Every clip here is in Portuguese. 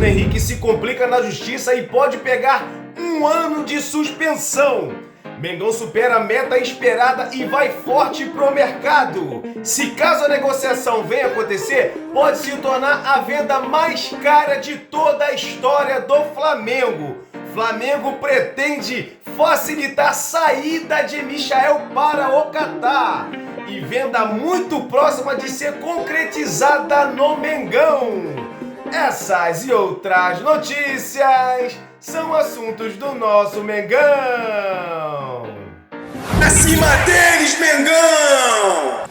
Bruno Henrique se complica na justiça e pode pegar 1 ano de suspensão. Mengão supera a meta esperada e vai forte pro mercado. Se caso a negociação venha acontecer, pode se tornar a venda mais cara de toda a história do Flamengo. Flamengo pretende facilitar a saída de Michael para o Catar. E venda muito próxima de ser concretizada no Mengão. Essas e outras notícias são assuntos do nosso Mengão. Acima deles, Mengão!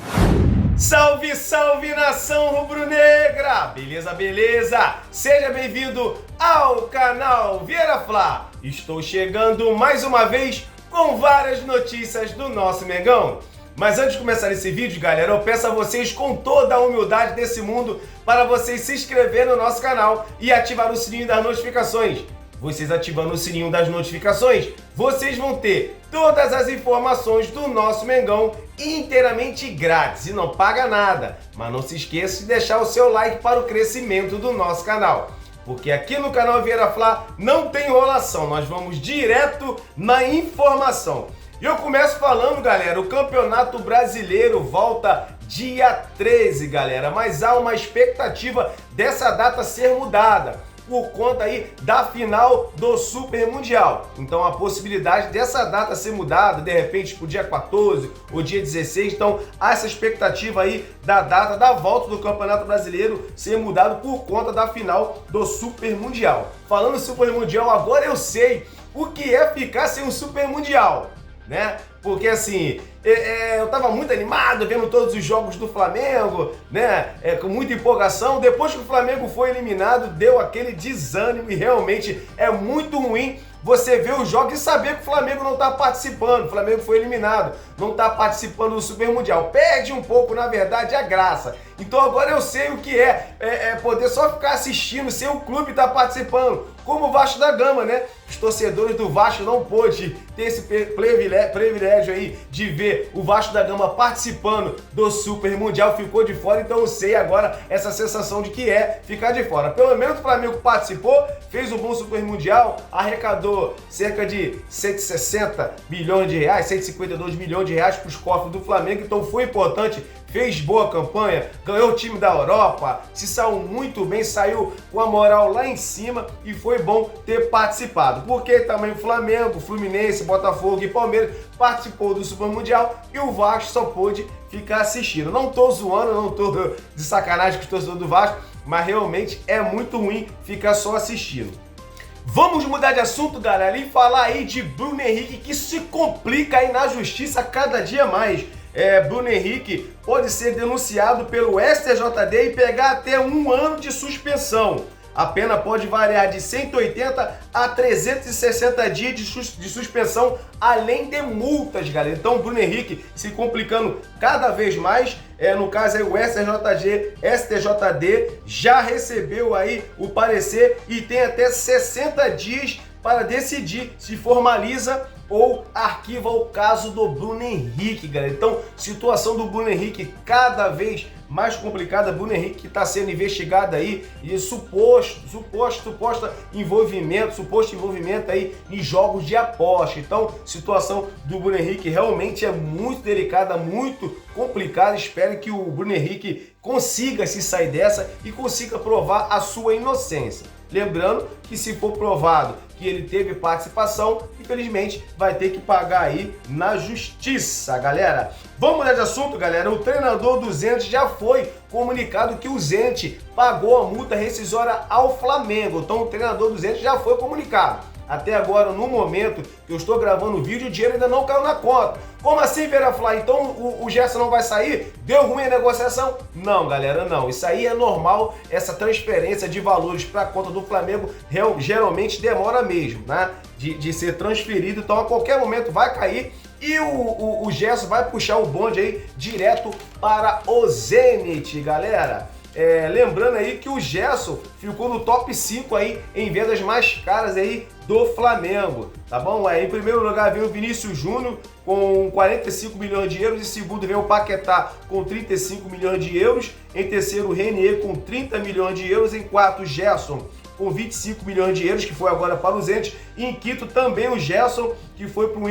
Salve, salve, nação rubro-negra! Beleza, beleza? Seja bem-vindo ao canal Vieira Fla. Estou chegando mais uma vez com várias notícias do nosso Mengão. Mas antes de começar esse vídeo, galera, eu peço a vocês com toda a humildade desse mundo para vocês se inscreverem no nosso canal e ativar o sininho das notificações. Vocês ativando o sininho das notificações, vocês vão ter todas as informações do nosso Mengão inteiramente grátis e não paga nada. Mas não se esqueça de deixar o seu like para o crescimento do nosso canal. Porque aqui no canal Vieira Fla não tem enrolação, nós vamos direto na informação. E eu começo falando, galera, o Campeonato Brasileiro volta dia 13, galera, mas há uma expectativa dessa data ser mudada por conta aí da final do Super Mundial. Então a possibilidade dessa data ser mudada, de repente pro dia 14 ou dia 16, então há essa expectativa aí da data da volta do Campeonato Brasileiro ser mudado por conta da final do Super Mundial. Falando Super Mundial, agora eu sei o que é ficar sem um Super Mundial, né? Porque assim, eu tava muito animado vendo todos os jogos do Flamengo, né? Com muita empolgação. Depois que o Flamengo foi eliminado, deu aquele desânimo e realmente é muito ruim você ver os jogos e saber que o Flamengo não tá participando. O Flamengo foi eliminado, não tá participando do Super Mundial. Perde um pouco, na verdade, a graça. Então agora eu sei o que é poder só ficar assistindo sem o clube estar participando. Como o Vasco da Gama, né? Os torcedores do Vasco não pôde ter esse privilégio aí de ver o Vasco da Gama participando do Super Mundial, ficou de fora, então eu sei agora essa sensação de que é ficar de fora. Pelo menos o Flamengo participou, fez um bom Super Mundial, arrecadou cerca de 160 milhões de reais, 152 milhões de reais para os cofres do Flamengo, então foi importante. Fez boa campanha, ganhou o time da Europa, se saiu muito bem, saiu com a moral lá em cima e foi bom ter participado. Porque também o Flamengo, Fluminense, Botafogo e Palmeiras participou do Super Mundial e o Vasco só pôde ficar assistindo. Não tô zoando, não tô de sacanagem com os torcedores do Vasco, mas realmente é muito ruim ficar só assistindo. Vamos mudar de assunto, galera, e falar aí de Bruno Henrique, que se complica aí na justiça cada dia mais. Bruno Henrique pode ser denunciado pelo STJD e pegar até 1 ano de suspensão. A pena pode variar de 180 a 360 dias de suspensão, além de multas, galera. Então o Bruno Henrique se complicando cada vez mais. No caso aí o STJD já recebeu aí o parecer e tem até 60 dias para decidir se formaliza ou arquiva o caso do Bruno Henrique, galera. Então, situação do Bruno Henrique cada vez mais complicada. Bruno Henrique está sendo investigado aí e suposto envolvimento aí em jogos de aposta. Então, situação do Bruno Henrique realmente é muito delicada, muito complicada. Espero que o Bruno Henrique consiga se sair dessa e consiga provar a sua inocência. Lembrando que se for provado que ele teve participação, infelizmente vai ter que pagar aí na justiça, galera. Vamos mudar de assunto, galera. O treinador do Zenit já foi comunicado que o Zenit pagou a multa rescisória ao Flamengo. Então o treinador do Zenit já foi comunicado. Até agora, no momento que eu estou gravando o vídeo, o dinheiro ainda não caiu na conta. Como assim, Vieira Fla? Então o Gerson não vai sair? Deu ruim a negociação? Não, galera, não. Isso aí é normal, essa transferência de valores para a conta do Flamengo geralmente demora mesmo, né? De ser transferido, então a qualquer momento vai cair e o Gerson vai puxar o bonde aí direto para o Zenit, galera. Lembrando aí que o Gerson ficou no top 5 aí em vendas mais caras aí do Flamengo, tá bom? Em primeiro lugar vem o Vinícius Júnior com 45 milhões de euros, em segundo vem o Paquetá com 35 milhões de euros, em terceiro o Renier com 30 milhões de euros, em quarto Gerson com 25 milhões de euros, que foi agora para o Zenit. E em quinto também o Gerson, que foi para o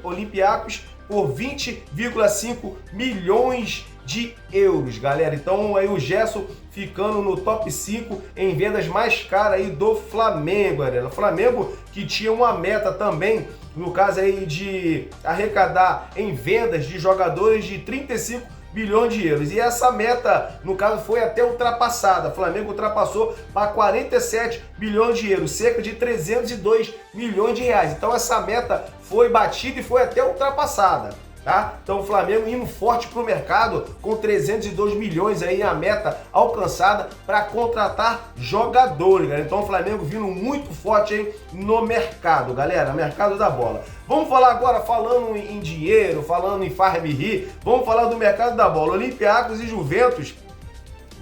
Olympiacos por 20,5 milhões de euros, galera. Então aí o Gerson ficando no top 5 em vendas mais caras aí do Flamengo, galera. O Flamengo que tinha uma meta também, no caso aí de arrecadar em vendas de jogadores de 35 bilhões de euros. E essa meta, no caso, foi até ultrapassada. O Flamengo ultrapassou para 47 bilhões de euros, cerca de 302 milhões de reais. Então essa meta foi batida e foi até ultrapassada. Tá? Então o Flamengo indo forte para o mercado com 302 milhões aí a meta alcançada para contratar jogadores, galera. Então o Flamengo vindo muito forte aí no mercado, galera, mercado da bola. Vamos falar agora, falando em dinheiro, falando em farm-ri, vamos falar do mercado da bola. Olympiacos e Juventus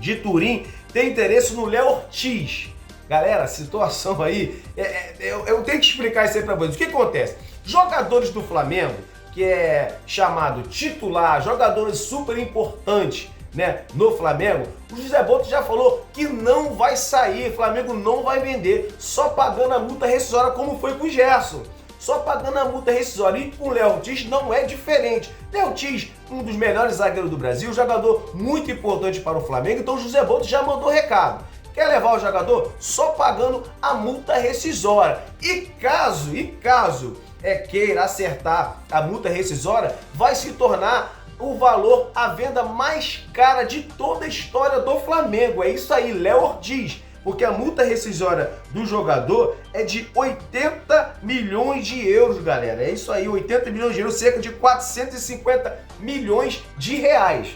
de Turim tem interesse no Léo Ortiz. Galera, a situação aí, eu tenho que explicar isso aí para vocês. O que acontece? Jogadores do Flamengo, que é chamado titular, jogadores super importantes, né, no Flamengo, o José Boto já falou que não vai sair, o Flamengo não vai vender, só pagando a multa rescisória, como foi com o Gerson. Só pagando a multa rescisória. E com o Léo Ortiz não é diferente. Léo Ortiz, um dos melhores zagueiros do Brasil, jogador muito importante para o Flamengo, então o José Boto já mandou recado. Quer levar o jogador? Só pagando a multa rescisória. E caso queira acertar a multa rescisória, vai se tornar o valor, a venda mais cara de toda a história do Flamengo. É isso aí, Léo Ortiz. Porque a multa rescisória do jogador é de 80 milhões de euros, galera. É isso aí, 80 milhões de euros, cerca de 450 milhões de reais.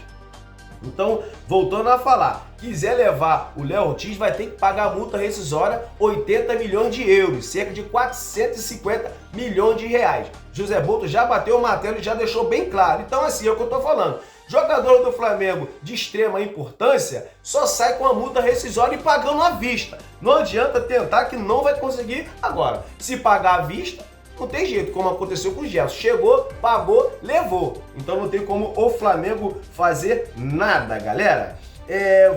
Então, voltando a falar, quiser levar o Léo Ortiz, vai ter que pagar a multa rescisória 80 milhões de euros, cerca de 450 milhões de reais. José Boto já bateu o martelo e já deixou bem claro. Então, assim, é o que eu tô falando. Jogador do Flamengo de extrema importância só sai com a multa rescisória e pagando à vista. Não adianta tentar que não vai conseguir agora. Se pagar à vista, não tem jeito, como aconteceu com o Gerson. Chegou, pagou, levou. Então não tem como o Flamengo fazer nada, galera.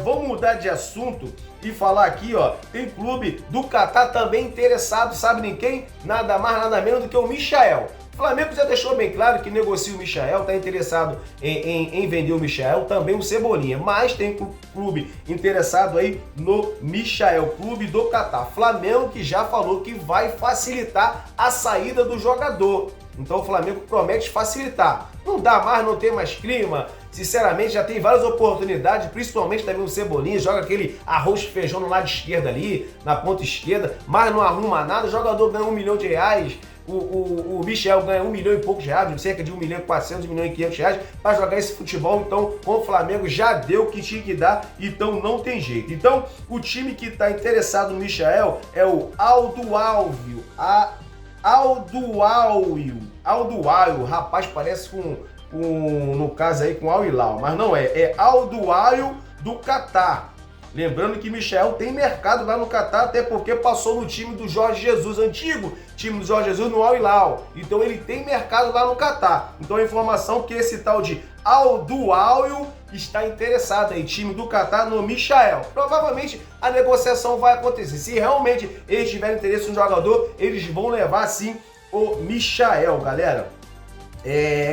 Vamos mudar de assunto e falar aqui, ó. Tem clube do Catar também interessado, sabe em quem? Nada mais, nada menos do que o Michael. O Flamengo já deixou bem claro que negocia o Michael, está interessado em vender o Michael, também o Cebolinha, mas tem clube interessado aí no Michael, clube do Catar. Flamengo que já falou que vai facilitar a saída do jogador. Então o Flamengo promete facilitar. Não dá mais, não tem mais clima. Sinceramente, já tem várias oportunidades, principalmente também o Cebolinha, joga aquele arroz e feijão no lado esquerdo ali, na ponta esquerda, mas não arruma nada, o jogador ganha 1 milhão de reais. O Michel ganha 1 milhão e poucos reais, cerca de 1 milhão e 400, 1 milhão e 500 reais para jogar esse futebol. Então, com o Flamengo já deu o que tinha que dar, então não tem jeito. Então, o time que está interessado no Michael é o Aldualio. Aldualio, rapaz, parece no caso aí com Al Hilal, mas não é Aldualio do Catar. Lembrando que Michael tem mercado lá no Catar, até porque passou no time do Jorge Jesus, antigo time do Jorge Jesus no Al Hilal. Então ele tem mercado lá no Catar. Então a informação que esse tal de Aldualio está interessado em time do Catar no Michael. Provavelmente a negociação vai acontecer. Se realmente eles tiverem interesse no jogador, eles vão levar sim o Michael, galera.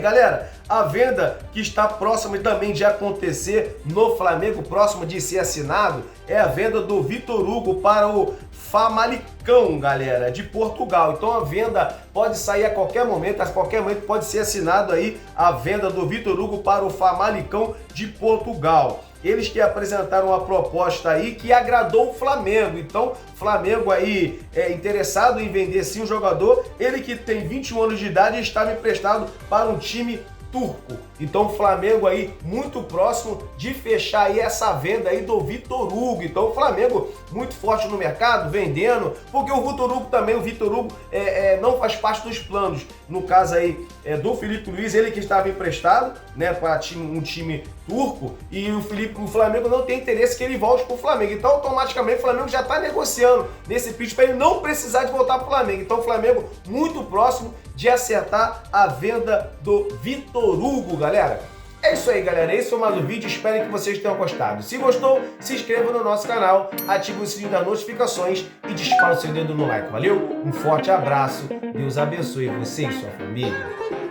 Galera, a venda que está próxima também de acontecer no Flamengo, próxima de ser assinado, é a venda do Vitor Hugo para o Famalicão, galera, de Portugal. Então a venda pode sair a qualquer momento pode ser assinado aí a venda do Vitor Hugo para o Famalicão de Portugal. Eles que apresentaram a proposta aí que agradou o Flamengo. Então, Flamengo aí interessado em vender sim o jogador. Ele que tem 21 anos de idade estava emprestado para um time turco. Então o Flamengo aí muito próximo de fechar aí essa venda aí do Vitor Hugo. Então o Flamengo muito forte no mercado, vendendo, porque o Vitor Hugo não faz parte dos planos, no caso aí do Filipe Luís, ele que estava emprestado, né, para um time turco, e o Flamengo não tem interesse que ele volte para o Flamengo. Então automaticamente o Flamengo já está negociando nesse pitch para ele não precisar de voltar para o Flamengo. Então o Flamengo muito próximo de acertar a venda do Vitor Hugo, galera. É isso aí, galera. Esse foi mais um vídeo. Espero que vocês tenham gostado. Se gostou, se inscreva no nosso canal, ative o sininho das notificações e dispara o seu dedo no like. Valeu? Um forte abraço. Deus abençoe você e sua família.